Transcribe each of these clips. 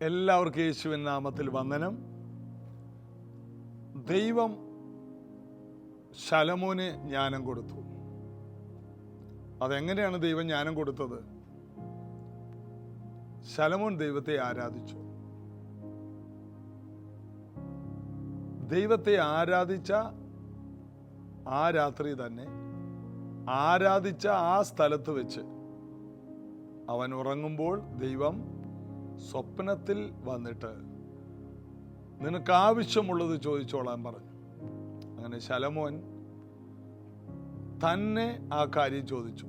എല്ലാവർക്കും യേശുവിൻ നാമത്തിൽ വന്ദനം. ദൈവം ശലോമോന് ജ്ഞാനം കൊടുത്തു. അതെങ്ങനെയാണ് ദൈവം ജ്ഞാനം കൊടുത്തത്? ശലോമോൻ ദൈവത്തെ ആരാധിച്ചു. ദൈവത്തെ ആരാധിച്ച ആ രാത്രി തന്നെ, ആരാധിച്ച ആ സ്ഥലത്ത് വെച്ച് അവൻ ഉറങ്ങുമ്പോൾ ദൈവം സ്വപ്നത്തിൽ വന്നിട്ട് നിനക്ക് ആവശ്യമുള്ളത് ചോദിച്ചോളാൻ പറഞ്ഞു. അങ്ങനെ ശലോമോൻ തന്നെ ആ കാര്യം ചോദിച്ചു.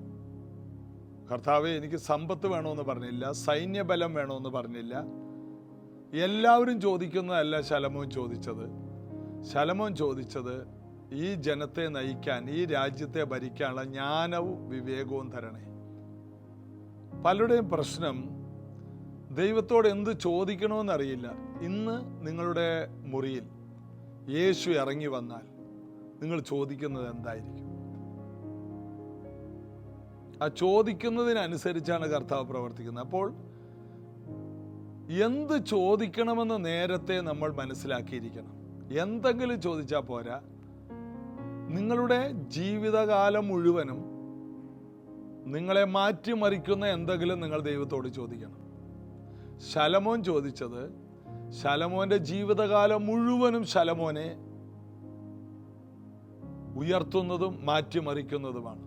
കർത്താവേ, എനിക്ക് സമ്പത്ത് വേണമെന്ന് പറഞ്ഞില്ല, സൈന്യബലം വേണമെന്ന് പറഞ്ഞില്ല. എല്ലാവരും ചോദിക്കുന്നതല്ല ശലോമോൻ ചോദിച്ചത്. ശലോമോൻ ചോദിച്ചത്, ഈ ജനത്തെ നയിക്കാൻ, ഈ രാജ്യത്തെ ഭരിക്കാനുള്ള ജ്ഞാനവും വിവേകവും തരണേ. പലരുടെയും പ്രശ്നം ദൈവത്തോട് എന്ത് ചോദിക്കണമെന്നറിയില്ല. ഇന്ന് നിങ്ങളുടെ മുറിയിൽ യേശു ഇറങ്ങി വന്നാൽ നിങ്ങൾ ചോദിക്കുന്നത് എന്തായിരിക്കും? ആ ചോദിക്കുന്നതിനനുസരിച്ചാണ് കർത്താവ് പ്രവർത്തിക്കുന്നത്. അപ്പോൾ എന്ത് ചോദിക്കണമെന്ന് നേരത്തെ നമ്മൾ മനസ്സിലാക്കിയിരിക്കണം. എന്തെങ്കിലും ചോദിച്ചാൽ പോരാ, നിങ്ങളുടെ ജീവിതകാലം മുഴുവനും നിങ്ങളെ മാറ്റിമറിക്കുന്ന എന്തെങ്കിലും നിങ്ങൾ ദൈവത്തോട് ചോദിക്കണം. ശലോമോൻ ചോദിച്ചത്, ശലോമോന്റെ ജീവിതകാലം മുഴുവനും ശലോമോനെ ഉയർത്തുന്നതും മാറ്റിമറിക്കുന്നതുമാണ്.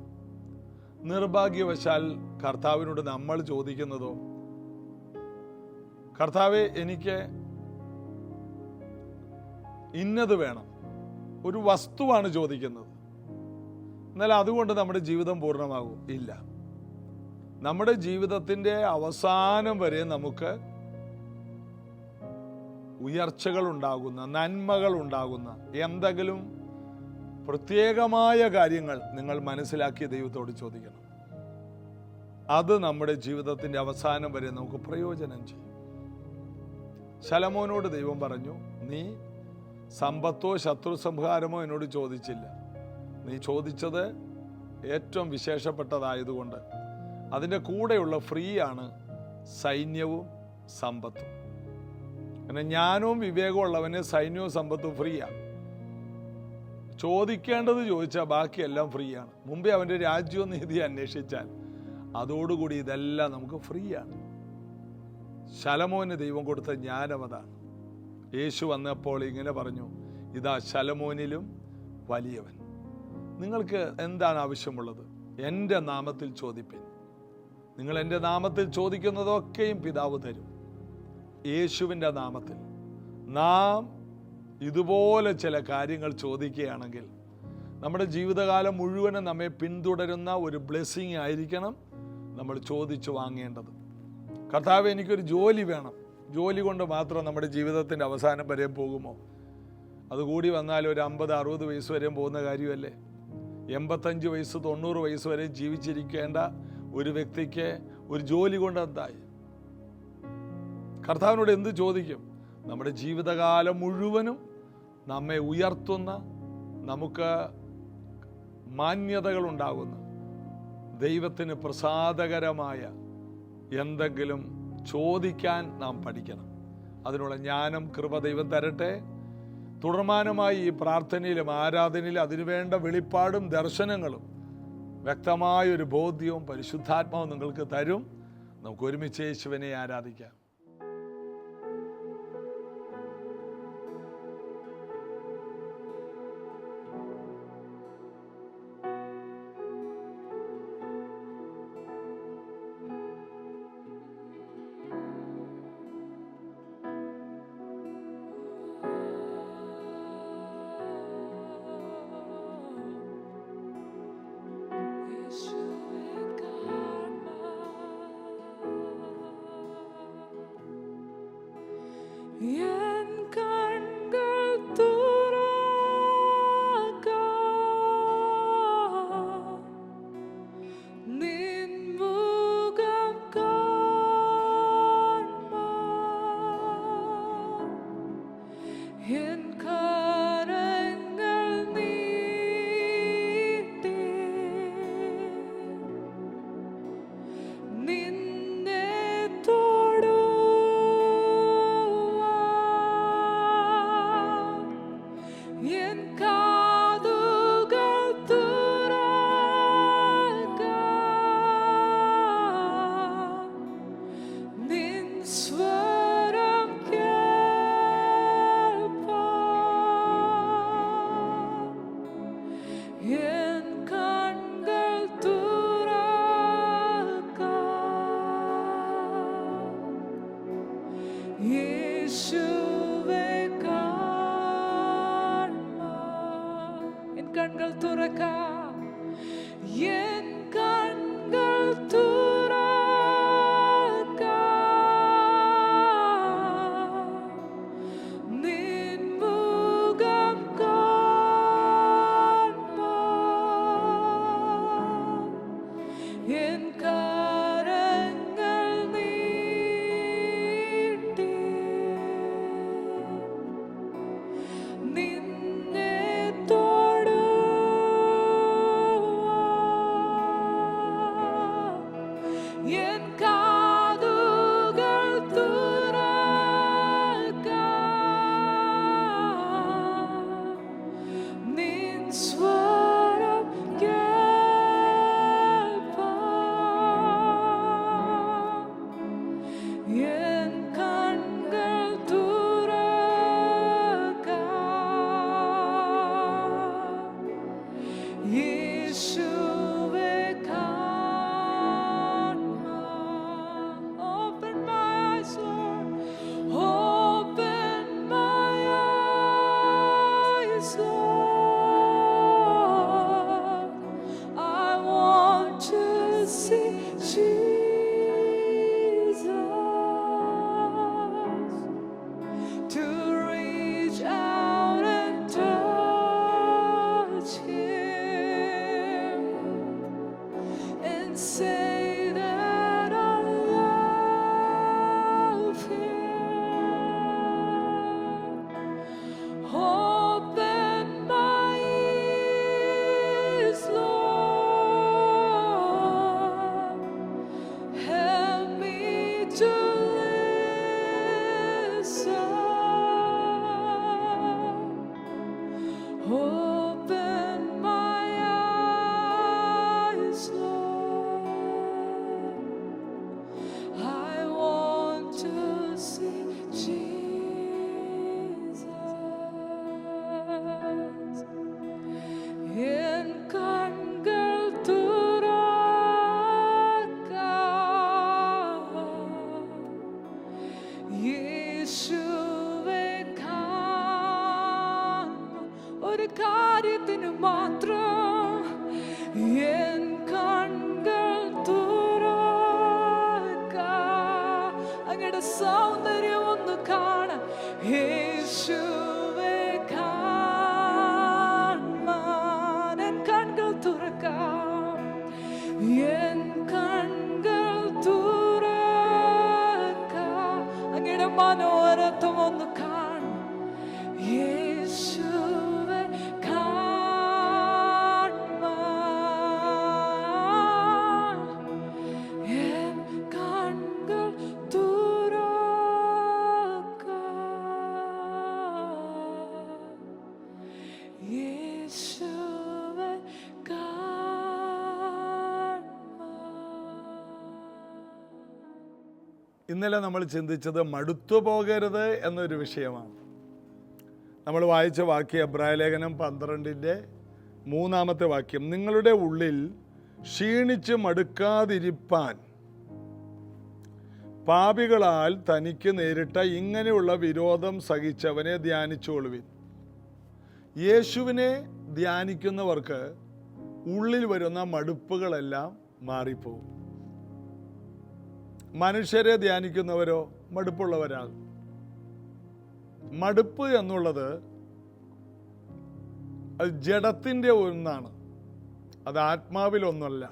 നിർഭാഗ്യവശാൽ കർത്താവിനോട് നമ്മൾ ചോദിക്കുന്നതോ, കർത്താവേ, എനിക്ക് ഇന്നത് വേണം, ഒരു വസ്തുവാണ് ചോദിക്കുന്നത്, എന്നാൽ അതുകൊണ്ട് നമ്മുടെ ജീവിതം പൂർണ്ണമാകും? ഇല്ല. നമ്മുടെ ജീവിതത്തിൻ്റെ അവസാനം വരെ നമുക്ക് ഉയർച്ചകൾ ഉണ്ടാകുന്ന, നന്മകൾ ഉണ്ടാകുന്ന എന്തെങ്കിലും പ്രത്യേകമായ കാര്യങ്ങൾ നിങ്ങൾ മനസ്സിലാക്കി ദൈവത്തോട് ചോദിക്കണം. അത് നമ്മുടെ ജീവിതത്തിൻ്റെ അവസാനം വരെ നമുക്ക് പ്രയോജനം ചെയ്യും. ശലോമോനോട് ദൈവം പറഞ്ഞു, നീ സമ്പത്തോ ശത്രു സംഹാരമോ എന്നോട് ചോദിച്ചില്ല. നീ ചോദിച്ചത് ഏറ്റവും വിശേഷപ്പെട്ടതായതുകൊണ്ട് അതിൻ്റെ കൂടെയുള്ള ഫ്രീ ആണ് സൈന്യവും സമ്പത്തും. പിന്നെ ജ്ഞാനവും വിവേകവും ഉള്ളവന് സൈന്യവും സമ്പത്തും ഫ്രീയാണ്. ചോദിക്കേണ്ടത് ചോദിച്ചാൽ ബാക്കിയെല്ലാം ഫ്രീ ആണ്. മുമ്പേ അവൻ്റെ രാജ്യവും നീതി അന്വേഷിച്ചാൽ അതോടുകൂടി ഇതെല്ലാം നമുക്ക് ഫ്രീ ആണ്. ശലോമോന് ദൈവം കൊടുത്ത ജ്ഞാനം അതാണ്. യേശു വന്നപ്പോൾ ഇങ്ങനെ പറഞ്ഞു, ഇതാ ശലോമോനിലും വലിയവൻ. നിങ്ങൾക്ക് എന്താണ് ആവശ്യമുള്ളത്? എൻ്റെ നാമത്തിൽ ചോദിപ്പിൻ. നിങ്ങൾ എൻ്റെ നാമത്തിൽ ചോദിക്കുന്നതൊക്കെയും പിതാവ് തരും. യേശുവിൻ്റെ നാമത്തിൽ നാം ഇതുപോലെ ചില കാര്യങ്ങൾ ചോദിക്കുകയാണെങ്കിൽ നമ്മുടെ ജീവിതകാലം മുഴുവനും നമ്മെ പിന്തുടരുന്ന ഒരു ബ്ലെസ്സിങ് ആയിരിക്കണം നമ്മൾ ചോദിച്ചു വാങ്ങേണ്ടത്. കർത്താവ്, എനിക്കൊരു ജോലി വേണം. ജോലി കൊണ്ട് മാത്രം നമ്മുടെ ജീവിതത്തിൻ്റെ അവസാനം വരെ പോകുമോ? അതുകൂടി വന്നാൽ ഒരു 50-60 വയസ്സ് വരെയും പോകുന്ന കാര്യമല്ലേ? 85 വയസ്സ് 90 വയസ്സ് വരെ ജീവിച്ചിരിക്കേണ്ട ഒരു വ്യക്തിക്ക് ഒരു ജോലി കൊണ്ട് എന്തായി? കർത്താവിനോട് എന്ത് ചോദിക്കും? നമ്മുടെ ജീവിതകാലം മുഴുവനും നമ്മെ ഉയർത്തുന്ന, നമുക്ക് മാന്യതകൾ ഉണ്ടാകുന്ന, ദൈവത്തിന് പ്രസാദകരമായ എന്തെങ്കിലും ചോദിക്കാൻ നാം പഠിക്കണം. അതിനുള്ള ജ്ഞാനം, കൃപ ദൈവം തരട്ടെ. തുടർമാനമായി ഈ പ്രാർത്ഥനയിലും ആരാധനയിലും അതിനുവേണ്ട വെളിപ്പാടും ദർശനങ്ങളും വ്യക്തമായൊരു ബോധ്യവും പരിശുദ്ധാത്മാവും നിങ്ങൾക്ക് തരും. നമുക്ക് ഒരുമിച്ച് യേശുവിനെ ആരാധിക്കാം. നിന്നെ തൊടൂ യേശുവേ കാണുവാൻ എൻ കണ്ണുകൾ തുറക്കാം, എൻ കണ്ണുകൾ തുറക്കാം, നിൻ മുഖം കാണുവാൻ എൻ കരങ്ങൾ നീട്ടി നിന്നെ തൊടുവാൻ എൻ കാതുകൾ തുറക്കാം, നിൻ സ്വരം കേൾപ്പാൻ എൻ കണ്ണുകൾ തുറക്കാം, യേശുവേ കാണുവാൻ. Open my eyes, Lord. Open my eyes, Lord. I want to see Jesus, to reach out and touch Him and say that I love Him. Open my ears, Lord. Help me to listen. Open my eyes, Lord. I want to see Jesus. En കണ്ണുകൾ തുറക്കാം, യേശുവേ കാണുവാൻ. ഒരു കാര്യത്തിന് മാത്രം N കണ്ണുകൾ തുറക്കാം, അങ്ങയുടെ സൗന്ദര്യം ഒന്ന് കാണാൻ. യേശുവേ കാണുവാൻ എൻ കണ്ണുകൾ തുറക്കാം, എൻ കണ്ണുകൾ തുറക്കാം, അങ്ങയുടെ മനോരഥം ഒന്ന് കാണാൻ. യേശുവേ കാണുവാൻ എൻ കണ്ണുകൾ തുറക്കാം, യേശുവേ കാണുവാൻ. ഇന്നലെ നമ്മൾ ചിന്തിച്ചത് മടുത്തു പോകരുത് എന്നൊരു വിഷയമാണ്. നമ്മൾ വായിച്ച വാക്യം എബ്രായ ലേഖനം 12:3 വാക്യം, നിങ്ങളുടെ ഉള്ളിൽ ക്ഷീണിച്ച് മടുക്കാതിരിപ്പാൻ പാപികളാൽ തനിക്ക് നേരിട്ട ഇങ്ങനെയുള്ള വിരോധം സഹിച്ചവനെ ധ്യാനിച്ചുകൊള്ളുവിൻ. യേശുവിനെ ധ്യാനിക്കുന്നവർക്ക് ഉള്ളിൽ വരുന്ന മടുപ്പുകളെല്ലാം മാറിപ്പോകും. മനുഷ്യരെ ധ്യാനിക്കുന്നവരോ മടുപ്പുള്ളവരാകും. മടുപ്പ് എന്നുള്ളത് അത് ജഡത്തിൻ്റെ ഒന്നാണ്, അത് ആത്മാവിലൊന്നല്ല.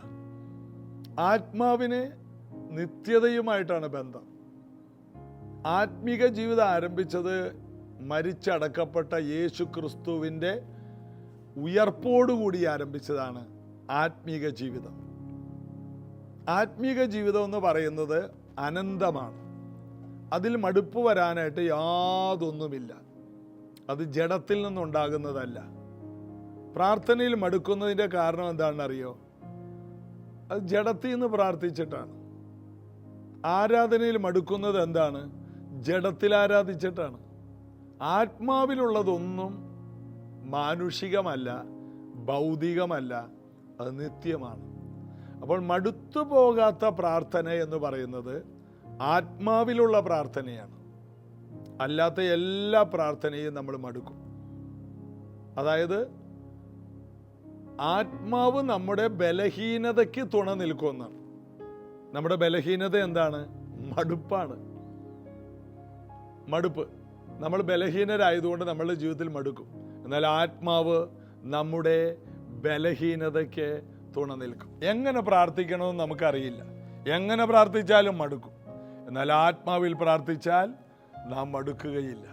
ആത്മാവിന് നിത്യതയുമായിട്ടാണ് ബന്ധം. ആത്മീക ജീവിതം ആരംഭിച്ചത് മരിച്ചടക്കപ്പെട്ട യേശു ക്രിസ്തുവിൻ്റെ ഉയർപ്പോടുകൂടി ആരംഭിച്ചതാണ് ആത്മീക ജീവിതം. ആത്മീക ജീവിതം എന്ന് പറയുന്നത് അനന്തമാണ്. അതിൽ മടുപ്പ് വരാനായിട്ട് യാതൊന്നുമില്ല. അത് ജഡത്തിൽ നിന്നുണ്ടാകുന്നതല്ല. പ്രാർത്ഥനയിൽ മടുക്കുന്നതിൻ്റെ കാരണം എന്താണെന്നറിയോ? അത് ജഡത്തിൽ നിന്ന് പ്രാർത്ഥിച്ചിട്ടാണ്. ആരാധനയിൽ മടുക്കുന്നത് എന്താണ്? ജഡത്തിൽ ആരാധിച്ചിട്ടാണ്. ആത്മാവിലുള്ളതൊന്നും മാനുഷികമല്ല, ഭൗതികമല്ല, അത് നിത്യമാണ്. അപ്പോൾ മടുത്തു പോകാത്ത പ്രാർത്ഥന എന്ന് പറയുന്നത് ആത്മാവിലുള്ള പ്രാർത്ഥനയാണ്. അല്ലാത്ത എല്ലാ പ്രാർത്ഥനയും നമ്മൾ മടുക്കും. അതായത് ആത്മാവ് നമ്മുടെ ബലഹീനതയ്ക്ക് തുണ നിൽക്കുമെന്നാണ്. നമ്മുടെ ബലഹീനത എന്താണ്? മടുപ്പാണ്. മടുപ്പ്. നമ്മൾ ബലഹീനരായതുകൊണ്ട് നമ്മളുടെ ജീവിതത്തിൽ മടുക്കും. എന്നാൽ ആത്മാവ് നമ്മുടെ ബലഹീനതയ്ക്ക് തുണ നിൽക്കും. എങ്ങനെ പ്രാർത്ഥിക്കണമെന്ന് നമുക്കറിയില്ല. എങ്ങനെ പ്രാർത്ഥിച്ചാലും മടുക്കും. എന്നാൽ ആത്മാവിൽ പ്രാർത്ഥിച്ചാൽ നാം മടുക്കുകയില്ല.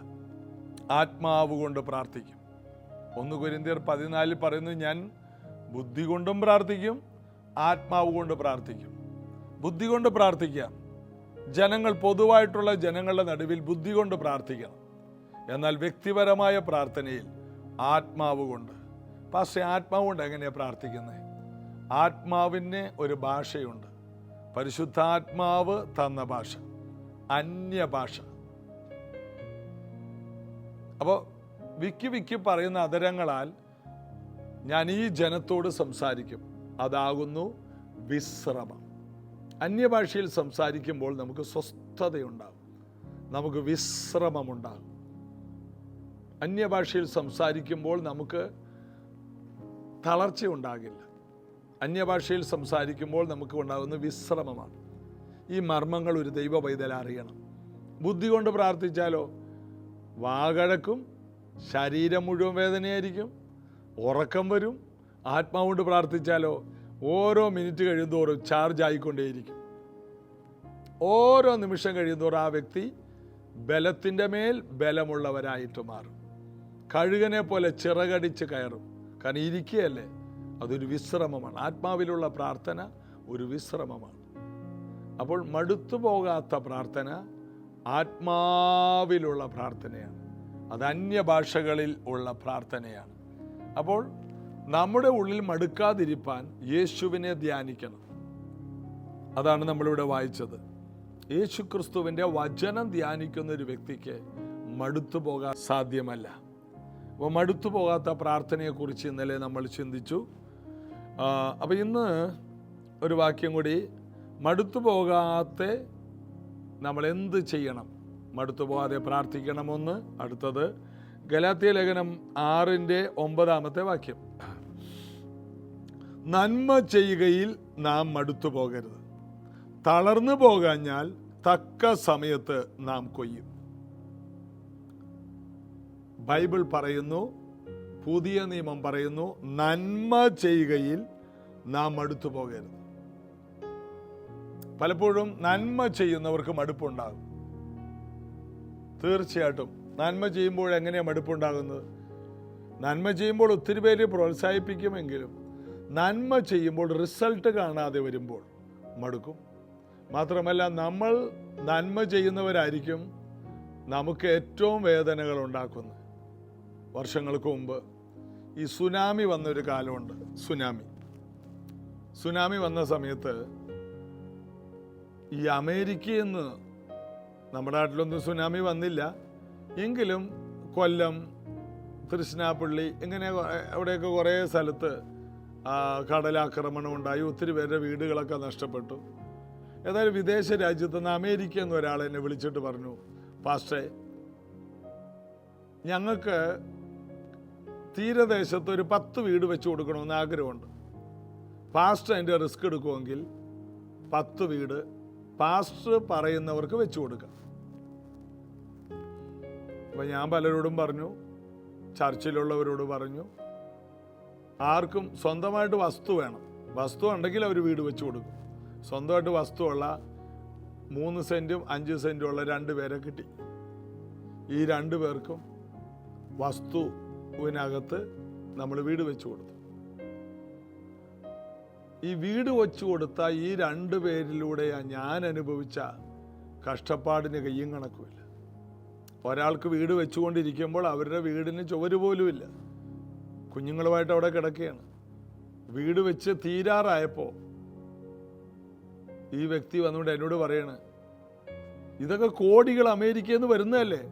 ആത്മാവ് കൊണ്ട് പ്രാർത്ഥിക്കും. 1 കൊരിന്ത്യർ 14 പറയുന്നു, ഞാൻ ബുദ്ധി കൊണ്ടും പ്രാർത്ഥിക്കും, ആത്മാവ് കൊണ്ട് പ്രാർത്ഥിക്കും. ബുദ്ധി കൊണ്ട് പ്രാർത്ഥിക്കാം. ജനങ്ങൾ, പൊതുവായിട്ടുള്ള ജനങ്ങളുടെ നടുവിൽ ബുദ്ധി കൊണ്ട് പ്രാർത്ഥിക്കണം. എന്നാൽ വ്യക്തിപരമായ പ്രാർത്ഥനയിൽ ആത്മാവ് കൊണ്ട്. പക്ഷേ ആത്മാവ് കൊണ്ട് എങ്ങനെയാണ് പ്രാർത്ഥിക്കുന്നത്? ആത്മാവിന് ഒരു ഭാഷയുണ്ട്. പരിശുദ്ധാത്മാവ് തന്ന ഭാഷ, അന്യഭാഷ. അപ്പോൾ വിക്കി പറയുന്ന അധരങ്ങളാൽ ഞാൻ ഈ ജനത്തോട് സംസാരിക്കും. അതാകുന്നു വിശ്രമം. അന്യഭാഷയിൽ സംസാരിക്കുമ്പോൾ നമുക്ക് സ്വസ്ഥതയുണ്ടാകും, നമുക്ക് വിശ്രമമുണ്ടാകും. അന്യഭാഷയിൽ സംസാരിക്കുമ്പോൾ നമുക്ക് തളർച്ചയുണ്ടാകില്ല. അന്യഭാഷയിൽ സംസാരിക്കുമ്പോൾ നമുക്ക് ഉണ്ടാകുന്ന വിശ്രമമാണ്. ഈ മർമ്മങ്ങൾ ഒരു ദൈവ പൈതൽ അറിയണം. ബുദ്ധി കൊണ്ട് പ്രാർത്ഥിച്ചാലോ വാകഴക്കും, ശരീരം മുഴുവൻ വേദനയായിരിക്കും, ഉറക്കം വരും. ആത്മാവ് കൊണ്ട് പ്രാർത്ഥിച്ചാലോ ഓരോ മിനിറ്റ് കഴിയുന്തോറും ചാർജ് ആയിക്കൊണ്ടേയിരിക്കും. ഓരോ നിമിഷം കഴിയുന്തോറും ആ വ്യക്തി ബലത്തിൻ്റെ മേൽ ബലമുള്ളവരായിട്ട് മാറും. കഴുകനെ പോലെ ചിറകടിച്ച് കയറും. കാരണം ഇരിക്കുകയല്ലേ, അതൊരു വിശ്രമമാണ്. ആത്മാവിലുള്ള പ്രാർത്ഥന ഒരു വിശ്രമമാണ്. അപ്പോൾ മടുത്തു പോകാത്ത പ്രാർത്ഥന ആത്മാവിലുള്ള പ്രാർത്ഥനയാണ്. അത് അന്യഭാഷകളിൽ ഉള്ള പ്രാർത്ഥനയാണ്. അപ്പോൾ നമ്മുടെ ഉള്ളിൽ മടുക്കാതിരിപ്പാൻ യേശുവിനെ ധ്യാനിക്കണം. അതാണ് നമ്മളിവിടെ വായിച്ചത്. യേശു ക്രിസ്തുവിൻ്റെ വചനം ധ്യാനിക്കുന്ന ഒരു വ്യക്തിക്ക് മടുത്തു പോകാൻ സാധ്യമല്ല. അപ്പോൾ മടുത്തു പോകാത്ത പ്രാർത്ഥനയെക്കുറിച്ച് ഇന്നലെ നമ്മൾ ചിന്തിച്ചു. അപ്പോൾ ഇന്ന് ഒരു വാക്യം കൂടി, മടുത്തു പോകാത്ത നമ്മൾ എന്ത് ചെയ്യണം? മടുത്തു പോകാതെ പ്രാർത്ഥിക്കണമെന്ന്. അടുത്തത് ഗലാത്യ ലേഖനം 6:9 വാക്യം, നന്മ ചെയ്യുകയിൽ നാം മടുത്തു പോകരുത്, തളർന്നു പോകാഞ്ഞാൽ തക്ക സമയത്ത് നാം കൊയ്യും. ബൈബിൾ പറയുന്നു, പുതിയ നിയമം പറയുന്നു, നന്മ ചെയ്യുകയിൽ നാം മടുത്തു പോകരുത്. പലപ്പോഴും നന്മ ചെയ്യുന്നവർക്ക് മടുപ്പുണ്ടാകും. തീർച്ചയായിട്ടും നന്മ ചെയ്യുമ്പോൾ എങ്ങനെയാണ് മടുപ്പുണ്ടാകുന്നത്? നന്മ ചെയ്യുമ്പോൾ ഒത്തിരി പേര് പ്രോത്സാഹിപ്പിക്കുമെങ്കിലും നന്മ ചെയ്യുമ്പോൾ റിസൾട്ട് കാണാതെ വരുമ്പോൾ മടുക്കും. മാത്രമല്ല, നമ്മൾ നന്മ ചെയ്യുന്നവരായിരിക്കും നമുക്ക് ഏറ്റവും വേദനകൾ ഉണ്ടാക്കുന്നത്. വർഷങ്ങൾക്ക് മുമ്പ് ഈ സുനാമി വന്നൊരു കാലമുണ്ട്. സുനാമി വന്ന സമയത്ത് ഈ അമേരിക്കയിൽ നിന്ന്, നമ്മുടെ നാട്ടിലൊന്നും സുനാമി വന്നില്ല എങ്കിലും കൊല്ലം, തൃശ്ശിനാപ്പള്ളി, ഇങ്ങനെ അവിടെയൊക്കെ കുറേ സ്ഥലത്ത് കടലാക്രമണം ഉണ്ടായി. ഒത്തിരി പേരുടെ വീടുകളൊക്കെ നഷ്ടപ്പെട്ടു. ഏതായാലും വിദേശ രാജ്യത്ത് നിന്ന് അമേരിക്കയിൽ നിന്ന് ഒരാൾ എന്നെ വിളിച്ചിട്ട് പറഞ്ഞു, പാസ്റ്റേ, ഞങ്ങൾക്ക് തീരദേശത്ത് ഒരു 10 വീട് വെച്ച് കൊടുക്കണമെന്ന് ആഗ്രഹമുണ്ട്. പാസ്റ്റർ അതിൻ്റെ റിസ്ക് എടുക്കുമെങ്കിൽ 10 വീട് പാസ്റ്റർ പറയുന്നവർക്ക് വെച്ച് കൊടുക്കാം. അപ്പം ഞാൻ പലരോടും പറഞ്ഞു, ചർച്ചിലുള്ളവരോട് പറഞ്ഞു, ആർക്കും സ്വന്തമായിട്ട് വസ്തു വേണം. വസ്തു ഉണ്ടെങ്കിൽ അവർ വീട് വെച്ച് കൊടുക്കും. സ്വന്തമായിട്ട് വസ്തുവുള്ള 3 സെൻറ്റും 5 സെൻറ്റും ഉള്ള 2 പേരെ കിട്ടി. ഈ 2 പേർക്കും വസ്തുവിനകത്ത് നമ്മൾ വീട് വെച്ച് കൊടുത്തു. ഈ വീട് വെച്ച് കൊടുത്ത ഈ 2 പേരിലൂടെയാണ് ഞാൻ അനുഭവിച്ച കഷ്ടപ്പാടിന് കയ്യും കണക്കുമില്ല. ഒരാൾക്ക് വീട് വെച്ചുകൊണ്ടിരിക്കുമ്പോൾ അവരുടെ വീടിന് ചുവര് പോലുമില്ല, കുഞ്ഞുങ്ങളുമായിട്ട് അവിടെ കിടക്കുകയാണ്. വീട് വെച്ച് തീരാറായപ്പോൾ ഈ വ്യക്തി വന്നുകൊണ്ട് എന്നോട് പറയാണ്, ഇതൊക്കെ കോടികൾ അമേരിക്കയിൽ നിന്ന് വരുന്നതല്ലേ,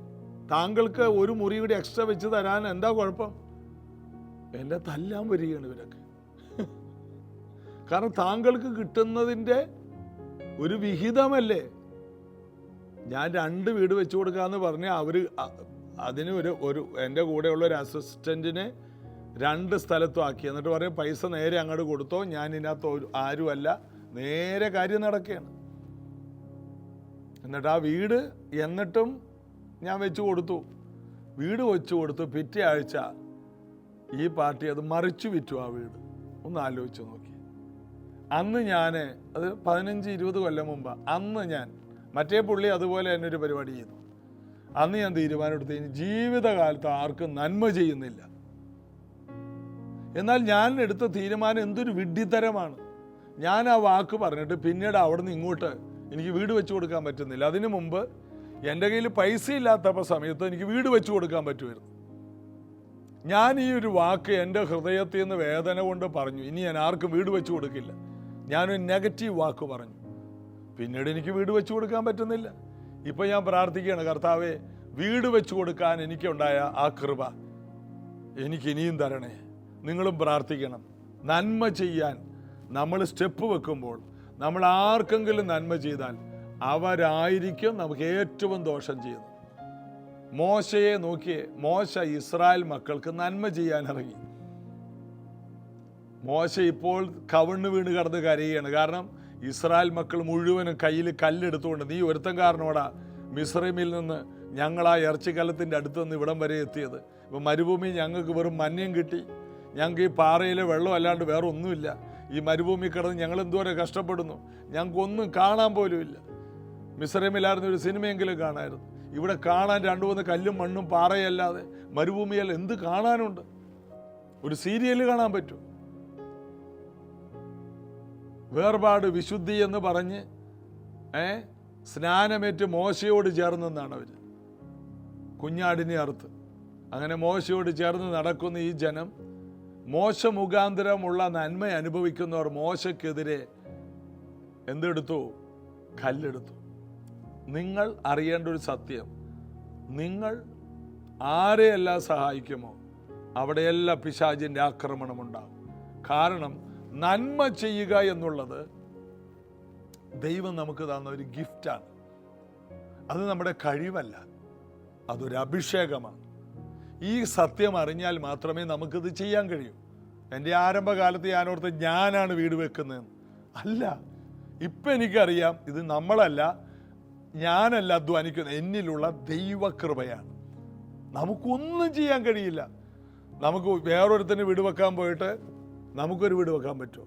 താങ്കൾക്ക് ഒരു മുറി കൂടി എക്സ്ട്രാ വെച്ച് തരാൻ എന്താ കുഴപ്പം? എന്നെ തല്ലാൻ വരികയാണ് ഇവരൊക്കെ. കാരണം താങ്കൾക്ക് കിട്ടുന്നതിൻ്റെ ഒരു വിഹിതമല്ലേ. ഞാൻ 2 വീട് വെച്ച് കൊടുക്കാമെന്ന് പറഞ്ഞ് അവർ അതിന് ഒരു എൻ്റെ കൂടെയുള്ള ഒരു അസിസ്റ്റൻറ്റിനെ 2 സ്ഥലത്തും ആക്കി. എന്നിട്ട് പറയും പൈസ നേരെ അങ്ങോട്ട് കൊടുത്തോ, ഞാൻ ഇതിനകത്ത് ആരുമല്ല, നേരെ കാര്യം നടക്കുകയാണ്. എന്നിട്ട് ആ വീട് എന്നിട്ടും ഞാൻ വെച്ച് കൊടുത്തു. വീട് വെച്ച് കൊടുത്തു. പിറ്റേ ആഴ്ച ഈ പാർട്ടി അത് മറിച്ചു വിറ്റു ആ വീട്. ഒന്ന് ആലോചിച്ച് നോക്കി. അന്ന് ഞാൻ അത് 15-20 കൊല്ലം മുമ്പ്, അന്ന് ഞാൻ മറ്റേ പുള്ളി അതുപോലെ തന്നെ ഒരു പരിപാടി ചെയ്തു. അന്ന് ഞാൻ തീരുമാനമെടുത്ത് ജീവിതകാലത്ത് ആർക്കും നന്മ ചെയ്യുന്നില്ല. എന്നാൽ ഞാൻ എടുത്ത തീരുമാനം എന്തൊരു വിഡ്ഢിത്തരമാണ്. ഞാൻ ആ വാക്ക് പറഞ്ഞിട്ട് പിന്നീട് അവിടെ നിന്ന് ഇങ്ങോട്ട് എനിക്ക് വീട് വെച്ച് കൊടുക്കാൻ പറ്റുന്നില്ല. അതിനു മുമ്പ് എൻ്റെ കയ്യിൽ പൈസ ഇല്ലാത്തപ്പോൾ സമയത്ത് എനിക്ക് വീട് വെച്ച് കൊടുക്കാൻ പറ്റുമായിരുന്നു. ഞാൻ ഈ ഒരു വാക്ക് എൻ്റെ ഹൃദയത്തിൽ നിന്ന് വേദന കൊണ്ട് പറഞ്ഞു, ഇനി ഞാൻ ആർക്കും വീട് വെച്ച് കൊടുക്കില്ല. ഞാനൊരു നെഗറ്റീവ് വാക്ക് പറഞ്ഞു. പിന്നീട് എനിക്ക് വീട് വെച്ച് കൊടുക്കാൻ പറ്റുന്നില്ല. ഇപ്പം ഞാൻ പ്രാർത്ഥിക്കുകയാണ്, കർത്താവേ, വീട് വെച്ച് കൊടുക്കാൻ എനിക്കുണ്ടായ ആ കൃപ എനിക്ക് ഇനിയും തരണേ. നിങ്ങളും പ്രാർത്ഥിക്കണം. നന്മ ചെയ്യാൻ നമ്മൾ സ്റ്റെപ്പ് വെക്കുമ്പോൾ നമ്മൾ ആർക്കെങ്കിലും നന്മ ചെയ്താൽ അവരായിരിക്കും നമുക്ക് ഏറ്റവും ദോഷം ചെയ്യുന്നത്. മോശയെ നോക്കിയേ. മോശ ഇസ്രായേൽ മക്കൾക്ക് നന്മ ചെയ്യാൻ ഇറങ്ങി. മോശ ഇപ്പോൾ കവിണ്ണ് വീണ് കിടന്ന് കരയുകയാണ്. കാരണം ഇസ്രായേൽ മക്കൾ മുഴുവനും കയ്യിൽ കല്ലെടുത്തുകൊണ്ട്, നീ ഒരുത്തൻ കാരണോടാ മിസ്രൈമിൽ നിന്ന് ഞങ്ങൾ ആ ഇറച്ചിക്കലത്തിൻ്റെ അടുത്ത് നിന്ന് ഇവിടം വരെ എത്തിയത്. ഇപ്പം മരുഭൂമി ഞങ്ങൾക്ക് വെറും മഞ്ഞയും കിട്ടി, ഞങ്ങൾക്ക് ഈ പാറയിലെ വെള്ളം അല്ലാണ്ട് വേറെ ഒന്നുമില്ല. ഈ മരുഭൂമി കിടന്ന് ഞങ്ങൾ എന്തോരം കഷ്ടപ്പെടുന്നു, ഞങ്ങൾക്കൊന്നും കാണാൻ പോലുമില്ല. മിസ്രൈമിലായിരുന്ന ഒരു സിനിമയെങ്കിലും കാണാമായിരുന്നു. ഇവിടെ കാണാൻ 2-3 കല്ലും മണ്ണും പാറയല്ലാതെ മരുഭൂമിയിൽ എന്ത് കാണാനുണ്ട്? ഒരു സീരിയൽ കാണാൻ പറ്റും. വേർപാട് വിശുദ്ധി എന്ന് പറഞ്ഞ് സ്നാനമേറ്റ് മോശയോട് ചേർന്നെന്നാണ് അവർ കുഞ്ഞാടിനെ അറുത്ത്. അങ്ങനെ മോശയോട് ചേർന്ന് നടക്കുന്ന ഈ ജനം, മോശ മുഖാന്തരമുള്ള നന്മ അനുഭവിക്കുന്നവർ മോശക്കെതിരെ എന്തെടുത്തു? കല്ലെടുത്തു. നിങ്ങൾ അറിയേണ്ട ഒരു സത്യം, നിങ്ങൾ ആരെയെല്ലാം സഹായിക്കുമോ അവിടെയെല്ലാം പിശാചിൻ്റെ ആക്രമണം ഉണ്ടാകും. കാരണം നന്മ ചെയ്യുക എന്നുള്ളത് ദൈവം നമുക്ക് തന്ന ഒരു ഗിഫ്റ്റാണ്. അത് നമ്മുടെ കഴിവല്ല, അതൊരു അഭിഷേകമാണ്. ഈ സത്യം അറിഞ്ഞാൽ മാത്രമേ നമുക്കിത് ചെയ്യാൻ കഴിയൂ. എൻ്റെ ആരംഭകാലത്ത് ഞാനോർത്ത് ഞാനാണ് വീട് വെക്കുന്നതെന്ന്. അല്ല, ഇപ്പം എനിക്കറിയാം ഇത് നമ്മളല്ല, ഞാനല്ല അധ്വാനിക്കുന്നത്, എന്നിലുള്ള ദൈവകൃപയാണ്. നമുക്കൊന്നും ചെയ്യാൻ കഴിയില്ല. നമുക്ക് വേറൊരുത്തിന് വീട് വെക്കാൻ പോയിട്ട് നമുക്കൊരു വീട് വെക്കാൻ പറ്റുമോ?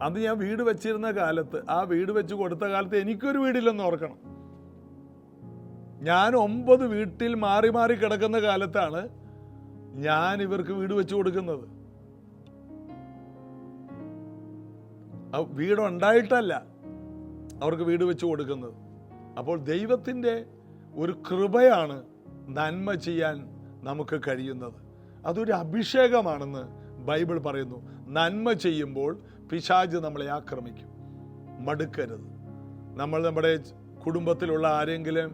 അന്ന് ഞാൻ വീട് വെച്ചിരുന്ന കാലത്ത്, ആ വീട് വെച്ച് കൊടുത്ത കാലത്ത് എനിക്കൊരു വീടില്ലെന്ന് ഓർക്കണം. ഞാൻ 9 വീട്ടിൽ മാറി മാറി കിടക്കുന്ന കാലത്താണ് ഞാൻ ഇവർക്ക് വീട് വെച്ച് കൊടുക്കുന്നത്. വീടുണ്ടായിട്ടല്ല അവർക്ക് വീട് വെച്ച് കൊടുക്കുന്നത്. അപ്പോൾ ദൈവത്തിൻ്റെ ഒരു കൃപയാണ് നന്മ ചെയ്യാൻ നമുക്ക് കഴിയുന്നത്. അതൊരു അഭിഷേകമാണെന്ന് ബൈബിൾ പറയുന്നു. നന്മ ചെയ്യുമ്പോൾ പിശാച് നമ്മളെ ആക്രമിക്കും. മടുക്കരുത്. നമ്മൾ നമ്മുടെ കുടുംബത്തിലുള്ള ആരെങ്കിലും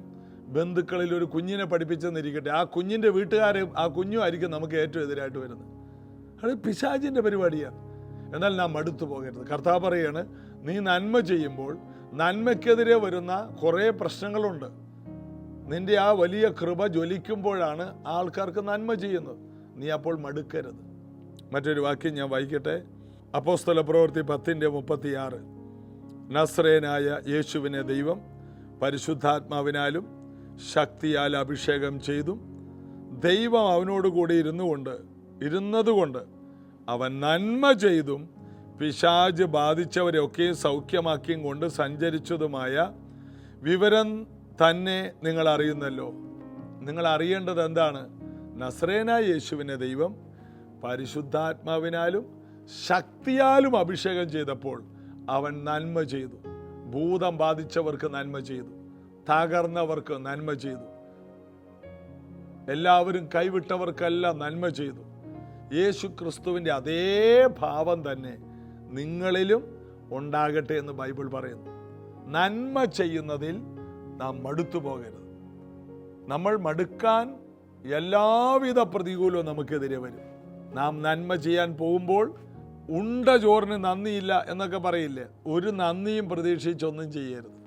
ബന്ധുക്കളിൽ ഒരു കുഞ്ഞിനെ പഠിപ്പിച്ചെന്നിരിക്കട്ടെ, ആ കുഞ്ഞിൻ്റെ വീട്ടുകാരും ആ കുഞ്ഞുമായിരിക്കും നമുക്ക് ഏറ്റവും എതിരായിട്ട് വരുന്നത്. അത് പിശാചിൻ്റെ പരിപാടിയാണ്. എന്നാൽ നാം മടുത്തു പോകരുത്. കർത്താവ് പറയാണ്, നീ നന്മ ചെയ്യുമ്പോൾ നന്മയ്ക്കെതിരെ വരുന്ന കുറേ പ്രശ്നങ്ങളുണ്ട്. നിന്റെ ആ വലിയ കൃപ ജ്വലിക്കുമ്പോഴാണ് ആൾക്കാർക്ക് നന്മ ചെയ്യുന്നത്. നീ അപ്പോൾ മടുക്കരുത്. മറ്റൊരു വാക്യം ഞാൻ വായിക്കട്ടെ. അപ്പോസ്തല പ്രവൃത്തി 10:36. നസ്രേനായ യേശുവിനെ ദൈവം പരിശുദ്ധാത്മാവിനാലും ശക്തിയാൽ അഭിഷേകം ചെയ്തും ദൈവം അവനോട് കൂടി ഇരുന്നതുകൊണ്ട് അവൻ നന്മ ചെയ്തും പിശാച് ബാധിച്ചവരെയൊക്കെ സൗഖ്യമാക്കിയും കൊണ്ട് സഞ്ചരിച്ചതുമായ വിവരം തന്നെ നിങ്ങൾ അറിയുന്നല്ലോ. നിങ്ങൾ അറിയേണ്ടത് എന്താണ്? നസ്രേനായ യേശുവിനെ ദൈവം പരിശുദ്ധാത്മാവിനാലും ശക്തിയാലും അഭിഷേകം ചെയ്തപ്പോൾ അവൻ നന്മ ചെയ്തു. ഭൂതം ബാധിച്ചവർക്ക് നന്മ ചെയ്തു, തകർന്നവർക്ക് നന്മ ചെയ്തു, എല്ലാവരും കൈവിട്ടവർക്കെല്ലാം നന്മ ചെയ്തു. യേശു ക്രിസ്തുവിൻ്റെ അതേ ഭാവം തന്നെ നിങ്ങളിലും ഉണ്ടാകട്ടെ എന്ന് ബൈബിൾ പറയുന്നു. നന്മ ചെയ്യുന്നതിൽ നാം മടുത്തു പോകരുത്. നമ്മൾ മടുക്കാൻ എല്ലാവിധ പ്രതികൂലവും നമുക്കെതിരെ വരും. നാം നന്മ ചെയ്യാൻ പോകുമ്പോൾ ഉണ്ട ചോറിന് നന്ദിയില്ല എന്നൊക്കെ പറയില്ലേ, ഒരു നന്ദിയും പ്രതീക്ഷിച്ചൊന്നും ചെയ്യരുത്.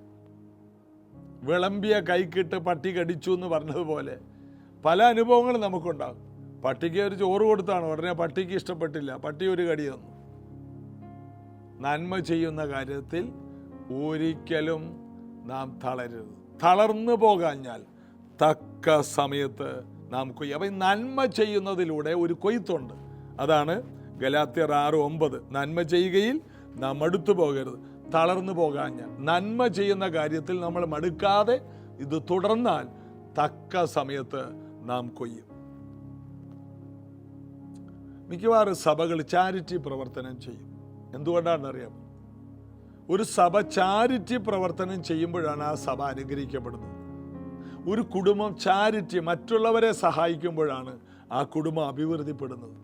വിളമ്പിയ കൈക്കിട്ട് പട്ടി കടിച്ചു എന്ന് പറഞ്ഞതുപോലെ പല അനുഭവങ്ങളും നമുക്കുണ്ടാകും. പട്ടിക്ക് ഒരു ചോറ് കൊടുത്താണ്, ഉടനെ പട്ടിക്ക് ഇഷ്ടപ്പെട്ടില്ല, പട്ടി ഒരു കടി തന്നു. നന്മ ചെയ്യുന്ന കാര്യത്തിൽ ഒരിക്കലും നാം തളരരുത്. തളർന്നു പോകാഞ്ഞാൽ തക്ക സമയത്ത് നാം കൊയ്യും. അപ്പം നന്മ ചെയ്യുന്നതിലൂടെ ഒരു കൊയ്ത്തുണ്ട്. അതാണ് ഗലാത്യർ 6:9. നന്മ ചെയ്യുകയിൽ നാം മടുത്തു പോകരുത്, തളർന്നു പോകാഞ്ഞാൽ. നന്മ ചെയ്യുന്ന കാര്യത്തിൽ നമ്മൾ മടുക്കാതെ ഇത് തുടർന്നാൽ തക്ക സമയത്ത് നാം കൊയ്യും. മിക്കവാറും സഭകൾ ചാരിറ്റി പ്രവർത്തനം ചെയ്യും. എന്തുകൊണ്ടാണെന്നറിയാം? ഒരു സഭ ചാരിറ്റി പ്രവർത്തനം ചെയ്യുമ്പോഴാണ് ആ സഭ അനുഗ്രഹിക്കപ്പെടുന്നത്. ഒരു കുടുംബം ചാരിറ്റി മറ്റുള്ളവരെ സഹായിക്കുമ്പോഴാണ് ആ കുടുംബം അഭിവൃദ്ധിപ്പെടുന്നത്.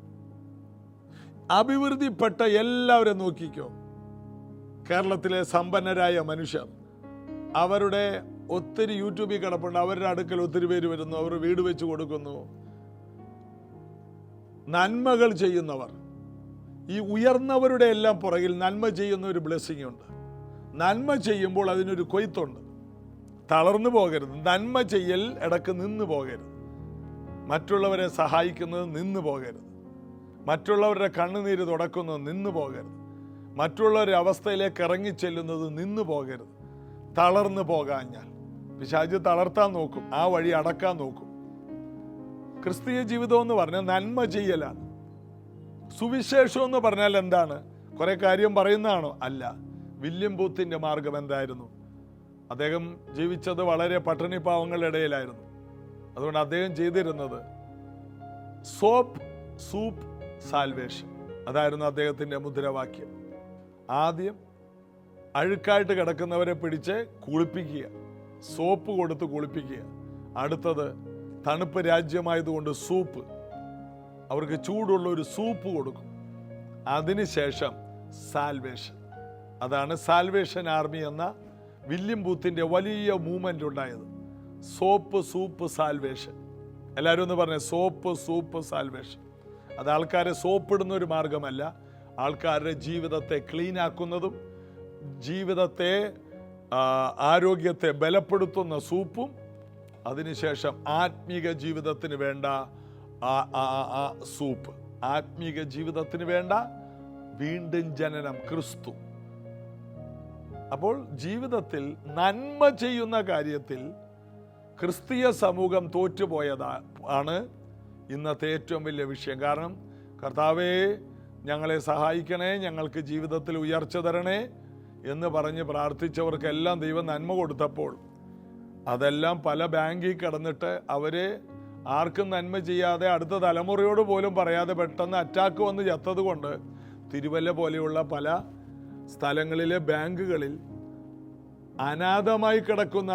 അഭിവൃദ്ധിപ്പെട്ട എല്ലാവരും നോക്കിക്കോ. കേരളത്തിലെ സമ്പന്നരായ മനുഷ്യർ, അവരുടെ ഒത്തിരി യൂട്യൂബിൽ കിടപ്പുണ്ട്. അവരുടെ അടുക്കൽ ഒത്തിരി പേര് വരുന്നു, അവർ വീട് വെച്ച് കൊടുക്കുന്നു. നന്മകൾ ചെയ്യുന്നവർ, ഈ ഉയർന്നവരുടെ എല്ലാം പുറകിൽ നന്മ ചെയ്യുന്ന ഒരു ബ്ലെസ്സിങ് ഉണ്ട്. നന്മ ചെയ്യുമ്പോൾ അതിനൊരു കൊയ്ത്തുണ്ട്. തളർന്നു പോകരുത്. നന്മ ചെയ്യൽ ഇടക്ക് നിന്ന് പോകരുത്. മറ്റുള്ളവരെ സഹായിക്കുന്നത് നിന്ന് പോകരുത്. മറ്റുള്ളവരുടെ കണ്ണുനീര് തുടക്കുന്നത് നിന്ന് പോകരുത്. മറ്റുള്ളവരുടെ അവസ്ഥയിലേക്ക് ഇറങ്ങിച്ചെല്ലുന്നത് നിന്ന് പോകരുത്. തളർന്നു പോകാഞ്ഞാൽ പിശാച് തളർത്താൻ നോക്കും, ആ വഴി അടക്കാൻ നോക്കും. ക്രിസ്തീയ ജീവിതം എന്ന് പറഞ്ഞാൽ നന്മ ചെയ്യലാണ്. സുവിശേഷം എന്ന് പറഞ്ഞാൽ എന്താണ്? കുറെ കാര്യം പറയുന്നതാണോ? അല്ല. വില്യം ബൂത്തിന്റെ മാർഗം എന്തായിരുന്നു? അദ്ദേഹം ജീവിച്ചത് വളരെ പട്ടിണി പാവങ്ങളുടെ ഇടയിലായിരുന്നു. അതുകൊണ്ട് അദ്ദേഹം ചെയ്തിരുന്നത് സോപ്പ് സൂപ്പ് സാൽവേഷൻ, അതായിരുന്നു അദ്ദേഹത്തിന്റെ മുദ്രാവാക്യം. ആദ്യം അഴുക്കായിട്ട് കിടക്കുന്നവരെ പിടിച്ച് കുളിപ്പിക്കുക, സോപ്പ് കൊടുത്ത് കുളിപ്പിക്കുക. അടുത്തത് തണുപ്പ് രാജ്യമായതുകൊണ്ട് സൂപ്പ്, അവർക്ക് ചൂടുള്ള ഒരു സൂപ്പ് കൊടുക്കും. അതിനുശേഷം സാൽവേഷൻ, അതാണ് സാൽവേഷൻ ആർമി എന്ന വില്യം ബൂത്തിന്റെ വലിയ മൂവ്മെന്റ് ഉണ്ടായത്. Soap soup salvation. എല്ലാവരും ഒന്ന് പറഞ്ഞേ, സോപ്പ് സൂപ്പ് സാൽവേഷൻ. അത് ആൾക്കാരെ സോപ്പിടുന്ന ഒരു മാർഗമല്ല, ആൾക്കാരുടെ ജീവിതത്തെ ക്ലീൻ ആക്കുന്നതും ജീവിതത്തെ ആരോഗ്യത്തെ ബലപ്പെടുത്തുന്ന സൂപ്പും, അതിനുശേഷം ആത്മീക ജീവിതത്തിന് വേണ്ട സൂപ്പ്, ആത്മീക ജീവിതത്തിന് വേണ്ട വീണ്ടും ജനനം, ക്രിസ്തു. അപ്പോൾ ജീവിതത്തിൽ നന്മ ചെയ്യുന്ന കാര്യത്തിൽ ക്രിസ്തീയ സമൂഹം തോറ്റുപോയതാണ് ഇന്നത്തെ ഏറ്റവും വലിയ വിഷയം. കാരണം കർത്താവേ ഞങ്ങളെ സഹായിക്കണേ, ഞങ്ങൾക്ക് ജീവിതത്തിൽ ഉയർച്ച തരണേ എന്ന് പറഞ്ഞ് പ്രാർത്ഥിച്ചവർക്കെല്ലാം ദൈവം നന്മ കൊടുത്തപ്പോൾ അതെല്ലാം പല ബാങ്കിൽ കിടന്നിട്ട് അവര് ആർക്കും നന്മ ചെയ്യാതെ അടുത്ത തലമുറയോട് പോലും പറയാതെ പെട്ടെന്ന് അറ്റാക്ക് വന്ന് ചത്തത് കൊണ്ട് തിരുവല്ല പോലെയുള്ള പല സ്ഥലങ്ങളിലെ ബാങ്കുകളിൽ അനാഥമായി കിടക്കുന്ന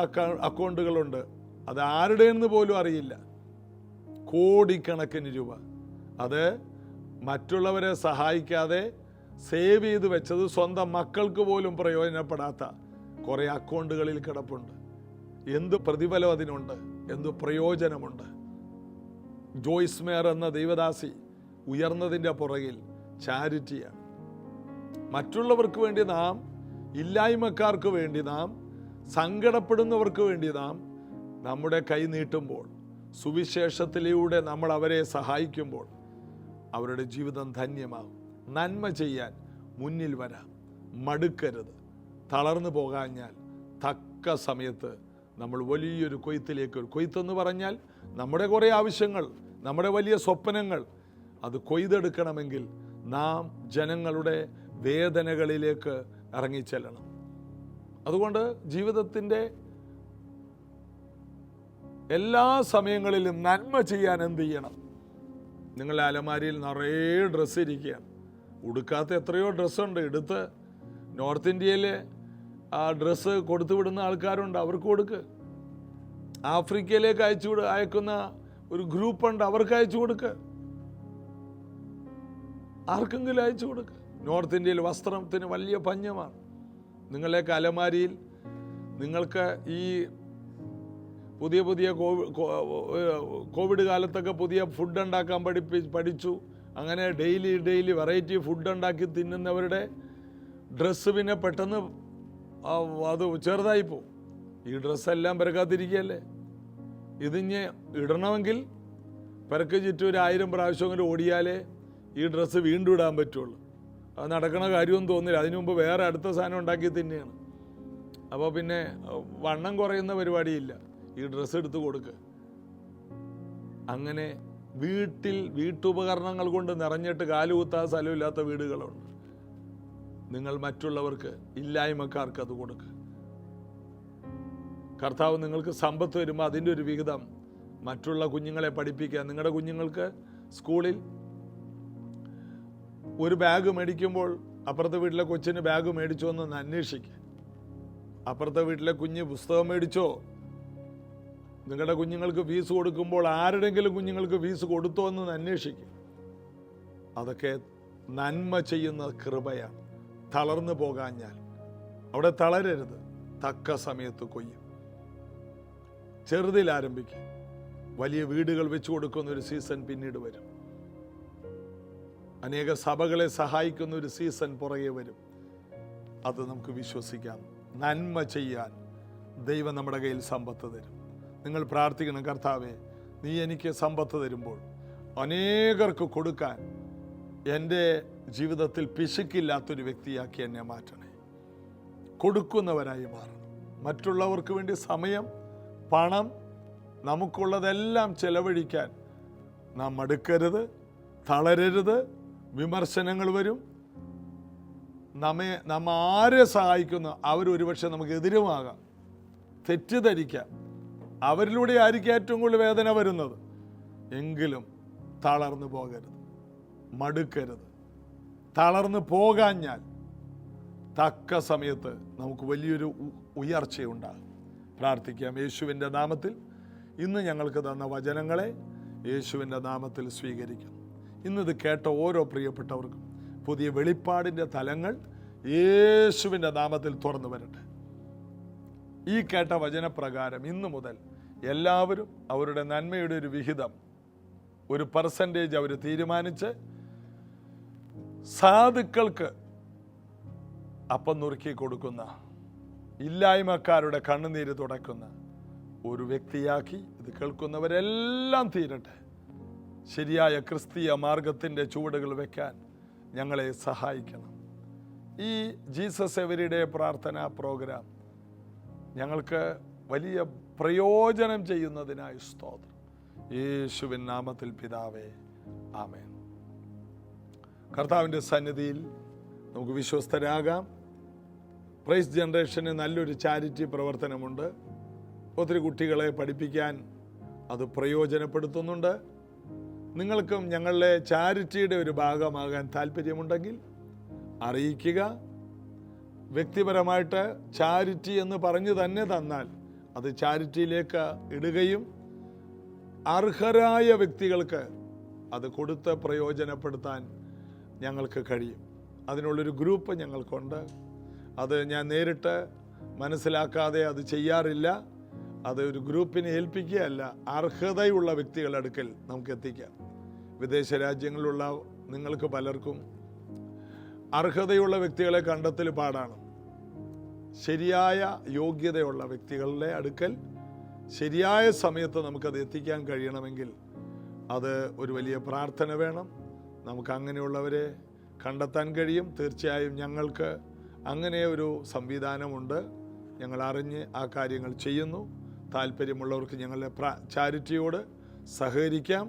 അക്കൗണ്ടുകളുണ്ട്. അത് ആരുടെയെന്ന് പോലും അറിയില്ല. കോടിക്കണക്കിന് രൂപ അത് മറ്റുള്ളവരെ സഹായിക്കാതെ സേവ് ചെയ്ത് വെച്ചത് സ്വന്തം മക്കൾക്ക് പോലും പ്രയോജനപ്പെടാത്ത കുറേ അക്കൗണ്ടുകളിൽ കിടപ്പുണ്ട്. എന്ത് പ്രതിഫലം അതിനുണ്ട്, എന്ത് പ്രയോജനമുണ്ട്? ജോയ്സ് മേയർ എന്ന ദൈവദാസി ഉയർന്നതിൻ്റെ പുറകിൽ ചാരിറ്റിയാണ്. മറ്റുള്ളവർക്ക് വേണ്ടി നാം, ഇല്ലായ്മക്കാർക്ക് വേണ്ടി നാം, സങ്കടപ്പെടുന്നവർക്ക് വേണ്ടി നാം നമ്മുടെ കൈ നീട്ടുമ്പോൾ, സുവിശേഷത്തിലൂടെ നമ്മൾ അവരെ സഹായിക്കുമ്പോൾ അവരുടെ ജീവിതം ധന്യമാകും. നന്മ ചെയ്യാൻ മുന്നിൽ വരാം, മടുക്കരുത്. തളർന്നു പോകാഞ്ഞാൽ തക്ക സമയത്ത് നമ്മൾ വലിയൊരു കൊയ്ത്തിലേക്ക്, ഒരു കൊയ്ത്തെന്ന് പറഞ്ഞാൽ നമ്മുടെ കുറേ ആവശ്യങ്ങൾ, നമ്മുടെ വലിയ സ്വപ്നങ്ങൾ, അത് കൊയ്തെടുക്കണമെങ്കിൽ നാം ജനങ്ങളുടെ വേദനകളിലേക്ക് ഇറങ്ങിച്ചെല്ലണം. അതുകൊണ്ട് ജീവിതത്തിൻ്റെ എല്ലാ സമയങ്ങളിലും നന്മ ചെയ്യാൻ എന്ത് ചെയ്യണം? നിങ്ങളുടെ അലമാരിയിൽ നിറയെ ഡ്രസ്സ് ഇരിക്കുകയാണ്, ഉടുക്കാത്ത എത്രയോ ഡ്രസ്സുണ്ട്. എടുത്ത് നോർത്ത് ഇന്ത്യയിലെ ആ ഡ്രസ്സ് കൊടുത്തു വിടുന്ന ആൾക്കാരുണ്ട്, അവർക്ക് കൊടുക്ക്. ആഫ്രിക്കയിലേക്ക് അയക്കുന്ന ഒരു ഗ്രൂപ്പുണ്ട്, അവർക്ക് അയച്ചു കൊടുക്ക്. ആർക്കെങ്കിലും അയച്ചു കൊടുക്ക്. നോർത്ത് ഇന്ത്യയിൽ വസ്ത്രത്തിന് വലിയ പഞ്ഞമാണ്. നിങ്ങളുടെയൊക്കെ അലമാരിയിൽ നിങ്ങൾക്ക് ഈ പുതിയ കോവിഡ് കാലത്തൊക്കെ പുതിയ ഫുഡ് ഉണ്ടാക്കാൻ പഠിച്ചു. അങ്ങനെ ഡെയിലി വെറൈറ്റി ഫുഡ് ഉണ്ടാക്കി തിന്നുന്നവരുടെ ഡ്രസ്സ് പിന്നെ പെട്ടെന്ന് അത് ചെറുതായി പോകും. ഈ ഡ്രസ്സെല്ലാം പിറക്കാതിരിക്കുകയല്ലേ. ഇതിഞ്ഞ് ഇടണമെങ്കിൽ പിറക്ക് ചുറ്റും ഒരു 1000 പ്രാവശ്യമെങ്കിലും ഓടിയാലേ ഈ ഡ്രസ്സ് വീണ്ടും ഇടാൻ പറ്റുള്ളൂ. അത് നടക്കണ കാര്യമൊന്നും തോന്നില്ല. അതിനു മുമ്പ് വേറെ അടുത്ത സാധനം ഉണ്ടാക്കി തന്നെയാണ്. അപ്പോൾ പിന്നെ വണ്ണം കുറയുന്ന പരിപാടിയില്ല. ഈ ഡ്രസ്സ് എടുത്ത് കൊടുക്കുക. അങ്ങനെ വീട്ടുപകരണങ്ങൾ കൊണ്ട് നിറഞ്ഞിട്ട് കാലുകുത്താൻ സ്ഥലമില്ലാത്ത വീടുകളുണ്ട്. നിങ്ങൾ മറ്റുള്ളവർക്ക്, ഇല്ലായ്മക്കാർക്ക് അത് കൊടുക്കുക. കർത്താവ് നിങ്ങൾക്ക് സമ്പത്ത് വരുമ്പോൾ അതിൻ്റെ ഒരു വിഹിതം മറ്റുള്ള കുഞ്ഞുങ്ങളെ പഠിപ്പിക്കുക. നിങ്ങളുടെ കുഞ്ഞുങ്ങൾക്ക് സ്കൂളിൽ ഒരു ബാഗ് മേടിക്കുമ്പോൾ അപ്പുറത്തെ വീട്ടിലെ കൊച്ചിന് ബാഗ് മേടിച്ചോ എന്ന് അന്വേഷിക്കുക. അപ്പുറത്തെ വീട്ടിലെ കുഞ്ഞ് പുസ്തകം മേടിച്ചോ, നിങ്ങളുടെ കുഞ്ഞുങ്ങൾക്ക് ഫീസ് കൊടുക്കുമ്പോൾ ആരുടെങ്കിലും കുഞ്ഞുങ്ങൾക്ക് ഫീസ് കൊടുത്തോ എന്ന് അന്വേഷിക്കുക. അതൊക്കെ നന്മ ചെയ്യുന്ന കൃപയാണ്. തളർന്നു പോകാഞ്ഞാൽ അവിടെ തളരരുത്. തക്ക സമയത്ത് കൊയ്യും. ചെറുതിൽ ആരംഭിക്കും. വലിയ വീടുകൾ വെച്ചു കൊടുക്കുന്ന ഒരു സീസൺ പിന്നീട് വരും. അനേക സഭകളെ സഹായിക്കുന്ന ഒരു സീസൺ പുറകെ വരും. അത് നമുക്ക് വിശ്വസിക്കാം. നന്മ ചെയ്യാൻ ദൈവം നമ്മുടെ കയ്യിൽ സമ്പത്ത് തരും. നിങ്ങൾ പ്രാർത്ഥിക്കണം, കർത്താവേ, നീ എനിക്ക് സമ്പത്ത് തരുമ്പോൾ അനേകർക്ക് കൊടുക്കാൻ എൻ്റെ ജീവിതത്തിൽ പിശുക്കില്ലാത്തൊരു വ്യക്തിയാക്കി എന്നെ മാറ്റണേ. കൊടുക്കുന്നവരായി മാറണം. മറ്റുള്ളവർക്ക് വേണ്ടി സമയം, പണം, നമുക്കുള്ളതെല്ലാം ചെലവഴിക്കാൻ നാം മടുക്കരുത്, തളരരുത്. വിമർശനങ്ങൾ വരും. നമ്മ ആരെ സഹായിക്കുന്നു അവരൊരുപക്ഷെ നമുക്ക് എതിരുമാകാം, തെറ്റിദ്ധരിക്കാം. അവരിലൂടെ ആയിരിക്കും ഏറ്റവും കൂടുതൽ വേദന വരുന്നത്. എങ്കിലും തളർന്നു പോകരുത്, മടുക്കരുത്. തളർന്നു പോകാഞ്ഞാൽ തക്ക സമയത്ത് നമുക്ക് വലിയൊരു ഉയർച്ചയുണ്ടാകും. പ്രാർത്ഥിക്കാം. യേശുവിൻ്റെ നാമത്തിൽ ഇന്ന് ഞങ്ങൾക്ക് തന്ന വചനങ്ങളെ യേശുവിൻ്റെ നാമത്തിൽ സ്വീകരിക്കാം. ഇന്നിത് കേട്ട ഓരോ പ്രിയപ്പെട്ടവർക്കും പുതിയ വെളിപ്പാടിൻ്റെ തലങ്ങൾ യേശുവിൻ്റെ നാമത്തിൽ തുറന്നു വരട്ടെ. ഈ കേട്ട വചനപ്രകാരം ഇന്നു മുതൽ എല്ലാവരും അവരുടെ നന്മയുടെ ഒരു വിഹിതം, ഒരു പെർസെൻറ്റേജ് അവർ തീരുമാനിച്ച് സാധുക്കൾക്ക് അപ്പം നുറുക്കി കൊടുക്കുന്ന, ഇല്ലായ്മക്കാരുടെ കണ്ണുനീര് തുടക്കുന്ന ഒരു വ്യക്തിയാക്കി ഇത് കേൾക്കുന്നവരെല്ലാം തീരട്ടെ. ശരിയായ ക്രിസ്തീയ മാർഗത്തിൻ്റെ ചുവടുകൾ വയ്ക്കാൻ ഞങ്ങളെ സഹായിക്കണം. ഈ ജീസസ് എവരിഡേ പ്രാർത്ഥനാ പ്രോഗ്രാം ഞങ്ങൾക്ക് വലിയ പ്രയോജനം ചെയ്യുന്നതിനായി സ്തോത്രം. യേശുവിൻ നാമത്തിൽ പിതാവേ, ആമേൻ. കർത്താവിൻ്റെ സന്നിധിയിൽ നമുക്ക് വിശ്വസ്തരാകാം. പ്രൈസ് ജനറേഷന് നല്ലൊരു ചാരിറ്റി പ്രവർത്തനമുണ്ട്. ഒത്തിരി കുട്ടികളെ പഠിപ്പിക്കാൻ അത് പ്രയോജനപ്പെടുത്തുന്നുണ്ട്. നിങ്ങൾക്കും ഞങ്ങളുടെ ചാരിറ്റിയുടെ ഒരു ഭാഗമാകാൻ താല്പര്യമുണ്ടെങ്കിൽ അറിയിക്കുക. വ്യക്തിപരമായിട്ട് ചാരിറ്റി എന്ന് പറഞ്ഞു തന്നെ തന്നാൽ അത് ചാരിറ്റിയിലേക്ക് ഇടുകയും അർഹരായ വ്യക്തികൾക്ക് അത് കൊടുത്ത് പ്രയോജനപ്പെടുത്താൻ ഞങ്ങൾക്ക് കഴിയും. അതിനുള്ളൊരു ഗ്രൂപ്പ് ഞങ്ങൾക്കുണ്ട്. അത് ഞാൻ നേരിട്ട് മനസ്സിലാക്കാതെ അത് ചെയ്യാറില്ല. അത് ഒരു ഗ്രൂപ്പിനെ ഏൽപ്പിക്കുകയല്ല, അർഹതയുള്ള വ്യക്തികളുടെ അടുക്കൽ നമുക്ക് എത്തിക്കാം. വിദേശ രാജ്യങ്ങളിലുള്ള നിങ്ങൾക്ക് പലർക്കും അർഹതയുള്ള വ്യക്തികളെ കണ്ടെത്തൽ പാടാണ്. ശരിയായ യോഗ്യതയുള്ള വ്യക്തികളുടെ അടുക്കൽ ശരിയായ സമയത്ത് നമുക്കത് എത്തിക്കാൻ കഴിയണമെങ്കിൽ അത് ഒരു വലിയ പ്രാർത്ഥന വേണം. നമുക്ക് അങ്ങനെയുള്ളവരെ കണ്ടെത്താൻ കഴിയും. തീർച്ചയായും ഞങ്ങൾക്ക് അങ്ങനെ ഒരു സംവിധാനമുണ്ട്. ഞങ്ങൾ അറിഞ്ഞ് ആ കാര്യങ്ങൾ ചെയ്യുന്നു. താല്പര്യമുള്ളവർക്ക് ഞങ്ങളുടെ ചാരിറ്റിയോട് സഹകരിക്കാം.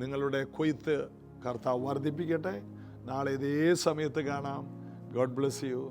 നിങ്ങളുടെ കൊയ്ത്ത് കർത്താവ് വർദ്ധിപ്പിക്കട്ടെ. നാളെ ഇതേ സമയത്ത് കാണാം. God bless you.